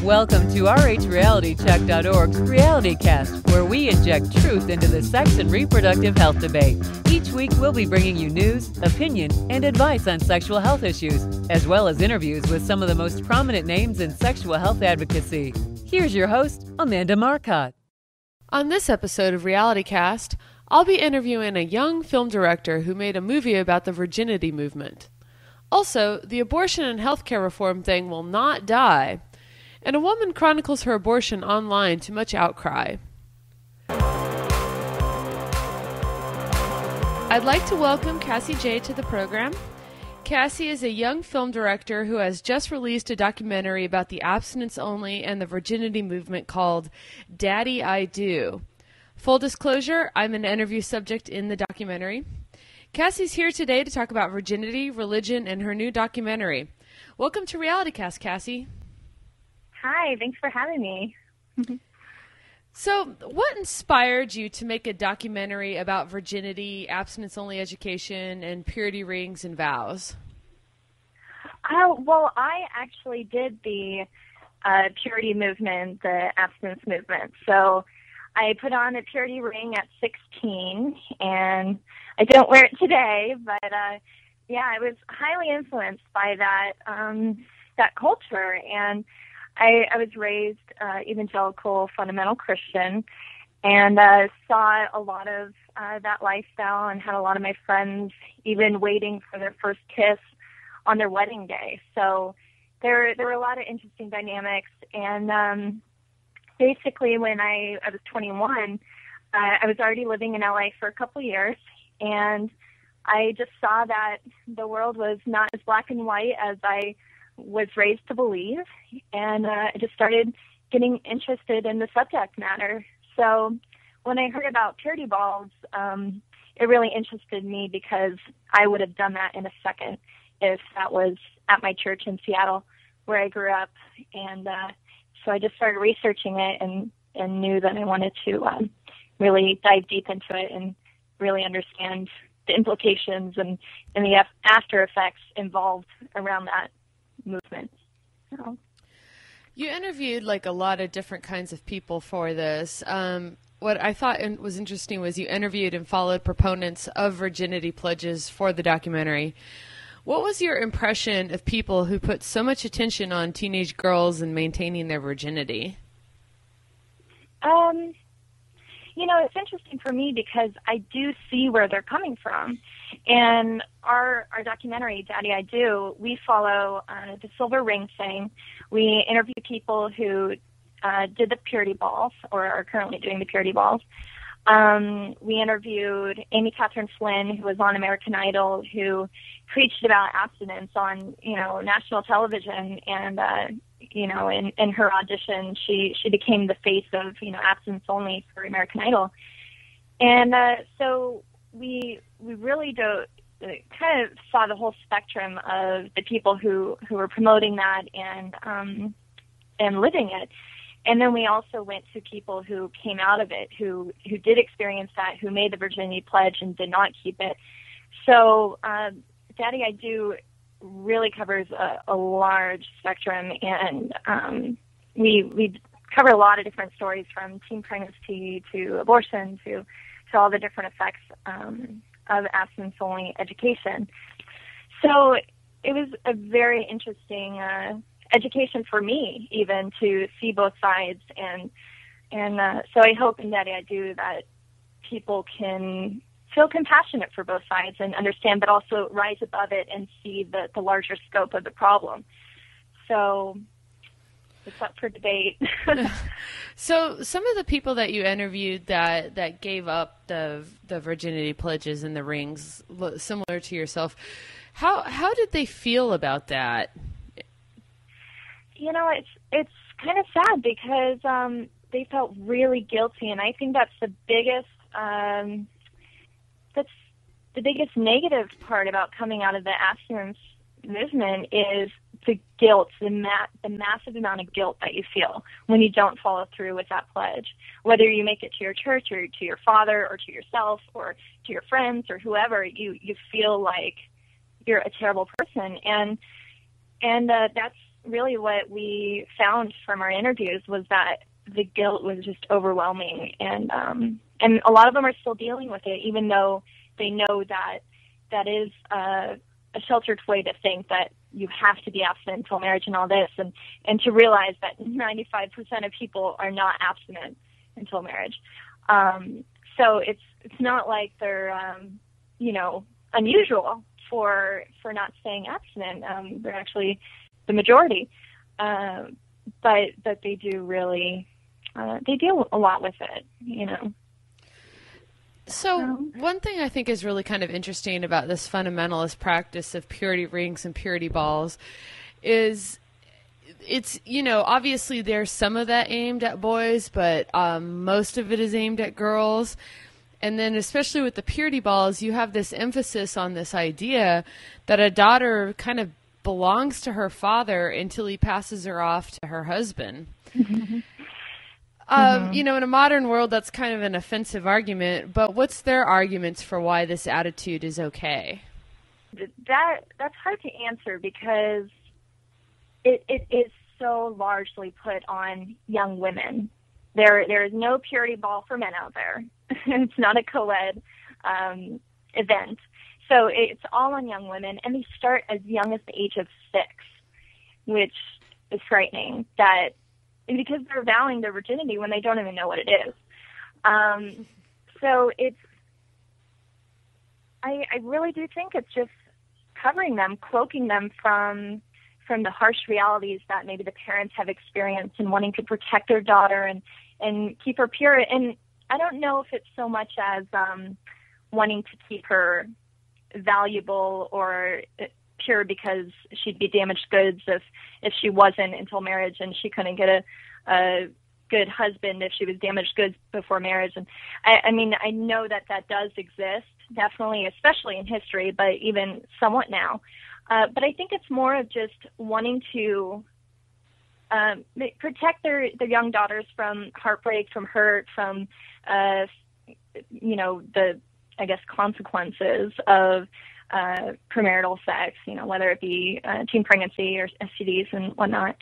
Welcome to RHRealityCheck.org's RealityCast, where we inject truth into the sex and reproductive health debate. Each week, we'll be bringing you news, opinion, and advice on sexual health issues, as well as interviews with some of the most prominent names in sexual health advocacy. Here's your host, Amanda Marcotte. On this episode of RealityCast, I'll be interviewing a young film director who made a movie about the virginity movement. Also, the abortion and healthcare reform thing will not die. And a woman chronicles her abortion online to much outcry. I'd like to welcome Cassie Jaye to the program. Cassie is a young film director who has just released a documentary about the abstinence-only and the virginity movement called Daddy, I Do. Full disclosure, I'm an interview subject in the documentary. Cassie's here today to talk about virginity, religion, and her new documentary. Welcome to RealityCast, Cassie. Hi, thanks for having me. So, what inspired you to make a documentary about virginity, abstinence-only education, and purity rings and vows? Well, I actually did the purity movement, the abstinence movement. So I put on a purity ring at 16, and I don't wear it today, but yeah, I was highly influenced by that culture, and I was raised evangelical, fundamental Christian, and saw a lot of that lifestyle and had a lot of my friends even waiting for their first kiss on their wedding day. So there were a lot of interesting dynamics. And basically when I was 21, I was already living in LA for a couple years, and I just saw that the world was not as black and white as I was raised to believe, and I just started getting interested in the subject matter. So when I heard about purity balls, it really interested me because I would have done that in a second if that was at my church in Seattle where I grew up. And so I just started researching it and knew that I wanted to really dive deep into it and really understand the implications and the after effects involved around that movement. So. You interviewed a lot of different kinds of people for this. What I thought was interesting was you interviewed and followed proponents of virginity pledges for the documentary. What was your impression of people who put so much attention on teenage girls and maintaining their virginity? It's interesting for me because I do see where they're coming from. And our documentary, Daddy, I Do, we follow the silver ring thing. We interview people who did the purity balls or are currently doing the purity balls. We interviewed Amy Catherine Flynn, who was on American Idol, who preached about abstinence on, national television. And, in her audition, she became the face of, Abstinence-Only for American Idol. And so we really kind of saw the whole spectrum of the people who were promoting that and living it. And then we also went to people who came out of it, who did experience that, who made the virginity pledge and did not keep it. So Daddy, I Do really covers a large spectrum, and we cover a lot of different stories, from teen pregnancy to abortion to all the different effects of abstinence-only education. So it was a very interesting education for me, even to see both sides, and so I hope in Daddy, I Do that people can feel compassionate for both sides and understand, but also rise above it and see the larger scope of the problem. So it's up for debate. So some of the people that you interviewed that gave up the virginity pledges and the rings, similar to yourself, how did they feel about that? It's kind of sad because they felt really guilty, and I think that's the biggest negative part about coming out of the abstinence movement is the guilt, the massive amount of guilt that you feel when you don't follow through with that pledge, whether you make it to your church or to your father or to yourself or to your friends or whoever. You feel like you're a terrible person, and that's really what we found from our interviews, was that the guilt was just overwhelming, and a lot of them are still dealing with it, even though they know that that is a sheltered way to think that you have to be abstinent until marriage and all this, and to realize that 95% of people are not abstinent until marriage. So it's not like they're unusual for not staying abstinent. They're actually the majority, but they do really they deal a lot with it, So one thing I think is really kind of interesting about this fundamentalist practice of purity rings and purity balls is it's, obviously there's some of that aimed at boys, but most of it is aimed at girls. And then especially with the purity balls, you have this emphasis on this idea that a daughter kind of belongs to her father until he passes her off to her husband. Mm-hmm. In a modern world, that's kind of an offensive argument, but what's their arguments for why this attitude is okay? That's hard to answer because it is so largely put on young women. There is no purity ball for men out there. It's not a co-ed event. So it's all on young women, and they start as young as the age of 6, which is frightening, because they're vowing their virginity when they don't even know what it is. So I really do think it's just covering them, cloaking them from the harsh realities that maybe the parents have experienced, and wanting to protect their daughter and keep her pure. And I don't know if it's so much as wanting to keep her valuable or pure because she'd be damaged goods if she wasn't until marriage, and she couldn't get a good husband if she was damaged goods before marriage. And I mean, I know that does exist, definitely, especially in history, but even somewhat now. But I think it's more of just wanting to protect their young daughters from heartbreak, from hurt, from the, I guess, consequences of premarital sex, whether it be teen pregnancy or STDs and whatnot.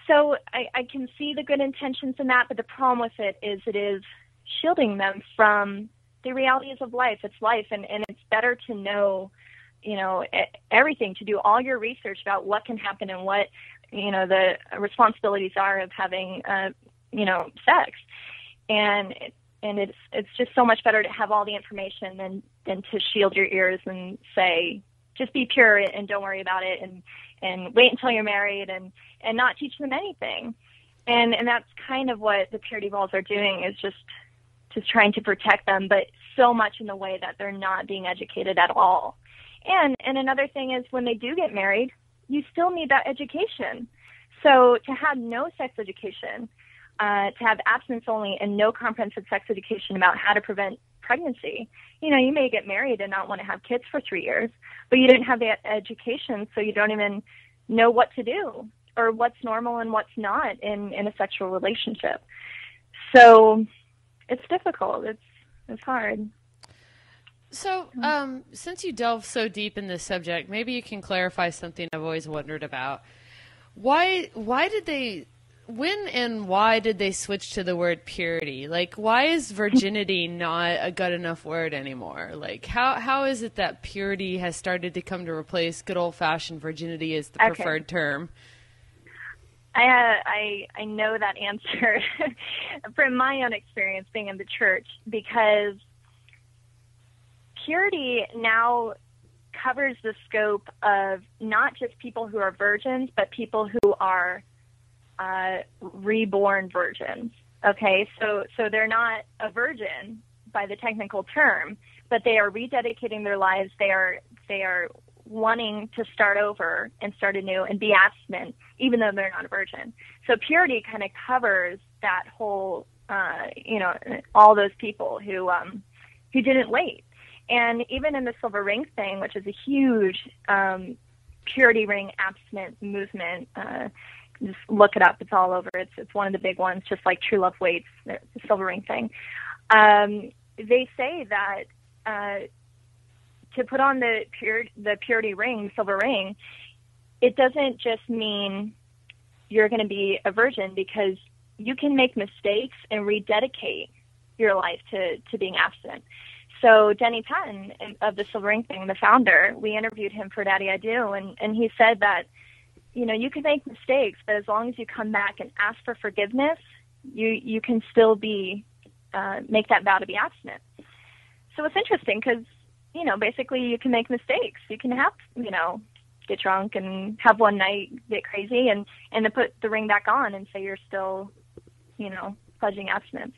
So I can see the good intentions in that, but the problem with it is shielding them from the realities of life. It's life, and it's better to know, everything, to do all your research about what can happen and what, the responsibilities are of having, sex. And it's just so much better to have all the information than to shield your ears and say, just be pure and don't worry about it, and wait until you're married and not teach them anything. And that's kind of what the purity balls are doing, is just trying to protect them, but so much in the way that they're not being educated at all. And another thing is, when they do get married, you still need that education. So to have no sex education, to have abstinence-only and no comprehensive sex education about how to prevent pregnancy, you may get married and not want to have kids for 3 years, but you didn't have the education, so you don't even know what to do or what's normal and what's not in a sexual relationship. So it's difficult. It's hard. So, since you delve so deep in this subject, maybe you can clarify something I've always wondered about. Why did they switch to the word purity? Like, why is virginity not a good enough word anymore? Like, how is it that purity has started to come to replace good old-fashioned virginity as the preferred term? I know that answer from my own experience being in the church, because purity now covers the scope of not just people who are virgins, but people who are reborn virgins. Okay, so they're not a virgin by the technical term, but they are rededicating their lives. They are wanting to start over and start anew and be abstinent, even though they're not a virgin. So purity kind of covers that whole, all those people who didn't wait. And even in the silver ring thing, which is a huge purity ring abstinent movement, just look it up. It's all over. It's one of the big ones, just like True Love Waits, the silver ring thing. They say that to put on the purity ring, silver ring, it doesn't just mean you're going to be a virgin, because you can make mistakes and rededicate your life to being abstinent. So Denny Patton of the Silver Ring Thing, the founder, we interviewed him for Daddy I Do, and he said that, you can make mistakes, but as long as you come back and ask for forgiveness, you can still be make that vow to be abstinent. So it's interesting because, basically you can make mistakes. You can have, get drunk and have one night, get crazy, and then put the ring back on and say you're still, pledging abstinence.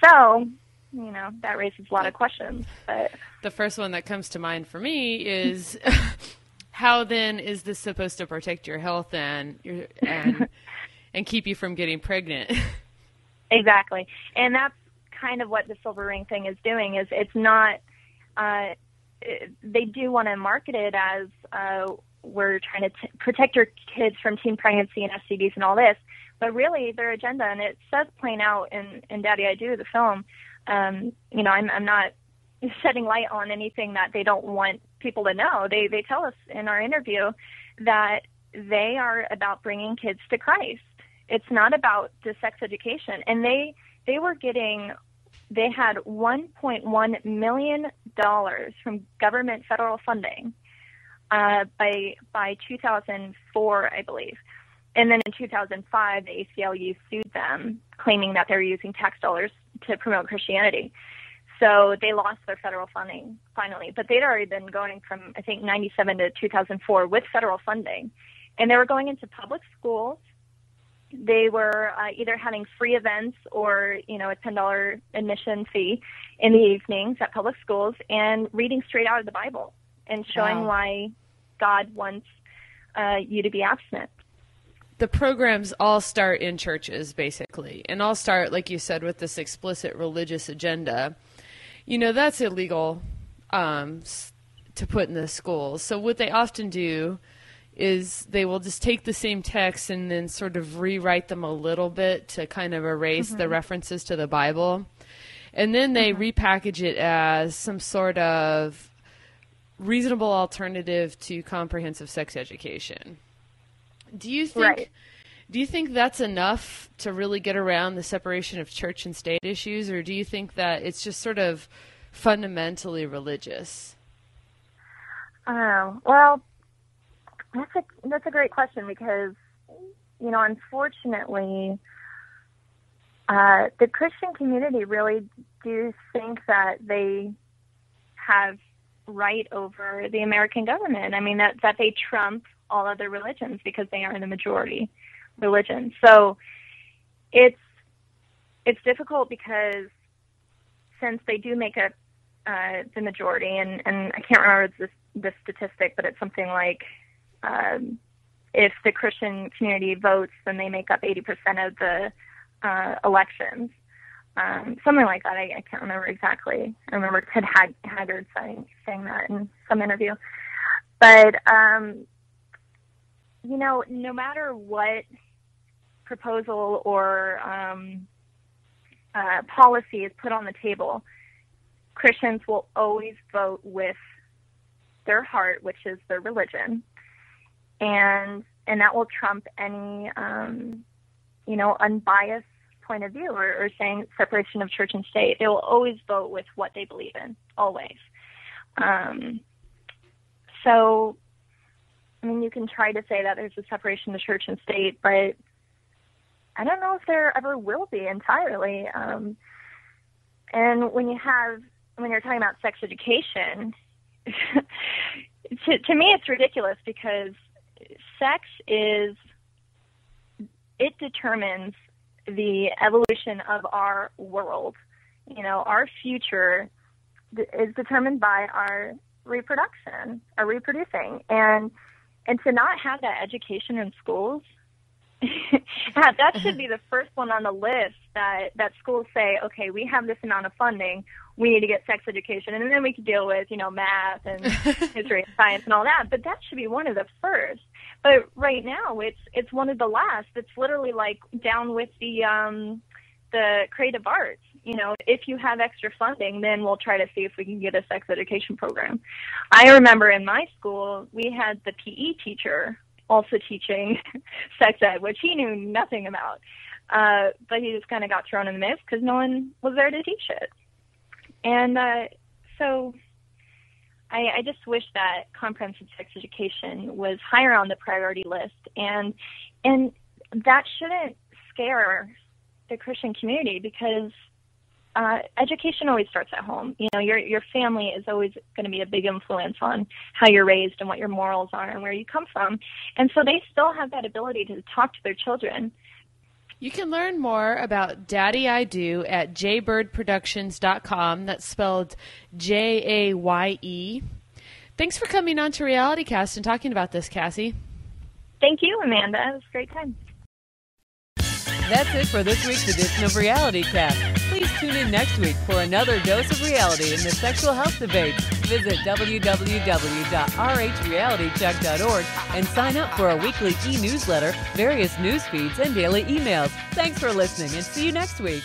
So, that raises a lot of questions. But the first one that comes to mind for me is how then is this supposed to protect your health and keep you from getting pregnant? Exactly. And that's kind of what the Silver Ring Thing is doing. Is it's not they do want to market it as we're trying to protect your kids from teen pregnancy and STDs and all this, but really their agenda, and it says plain out in Daddy I Do, the film, I'm not shedding light on anything that they don't want people to know. They tell us in our interview that they are about bringing kids to Christ. It's not about the sex education. And they had $1.1 million from government federal funding by 2004, I believe. And then in 2005, the ACLU sued them, claiming that they were using tax dollars to promote Christianity. So they lost their federal funding finally. But they'd already been going from, I think, 97 to 2004 with federal funding. And they were going into public schools. They were either having free events or, a $10 admission fee in the evenings at public schools and reading straight out of the Bible and showing why God wants you to be abstinent. The programs all start in churches, basically, and all start, like you said, with this explicit religious agenda. That's illegal to put in the schools. So what they often do is they will just take the same text and then sort of rewrite them a little bit to kind of erase the references to the Bible. And then they repackage it as some sort of reasonable alternative to comprehensive sex education. Do you think that's enough to really get around the separation of church and state issues, or do you think that it's just sort of fundamentally religious? Well, that's a great question because, unfortunately, the Christian community really do think that they have right over the American government. I mean, that they trump all other religions because they are the majority religion. So it's difficult because since they do make up the majority, and I can't remember the statistic, but it's something like if the Christian community votes, then they make up 80% of the elections. Something like that. I can't remember exactly. I remember Ted Haggard saying that in some interview. But, no matter what proposal or policy is put on the table, Christians will always vote with their heart, which is their religion. And that will trump any, unbiased point of view or saying separation of church and state. They will always vote with what they believe in, always. So, you can try to say that there's a separation of church and state, but I don't know if there ever will be entirely. And when you're talking about sex education, to me it's ridiculous because sex it determines the evolution of our world. Our future is determined by our reproduction, our reproducing. And to not have that education in schools, that should be the first one on the list that schools say, okay, we have this amount of funding, we need to get sex education, and then we can deal with, math and history and science and all that. But that should be one of the first. But right now, it's one of the last. It's literally like down with the creative arts. If you have extra funding, then we'll try to see if we can get a sex education program. I remember in my school, we had the PE teacher, also teaching sex ed, which he knew nothing about. But he just kind of got thrown in the mix because no one was there to teach it. And so I just wish that comprehensive sex education was higher on the priority list. And that shouldn't scare the Christian community, because education always starts at home. You know, your family is always going to be a big influence on how you're raised and what your morals are and where you come from. And so they still have that ability to talk to their children. You can learn more about Daddy I Do at jaybirdproductions.com. That's spelled Jaye. Thanks for coming on to RealityCast and talking about this, Cassie. Thank you, Amanda. It was a great time. That's it for this week's edition of RealityCast. Please tune in next week for another dose of reality in the sexual health debate. Visit www.rhrealitycheck.org and sign up for our weekly e-newsletter, various news feeds, and daily emails. Thanks for listening, and see you next week.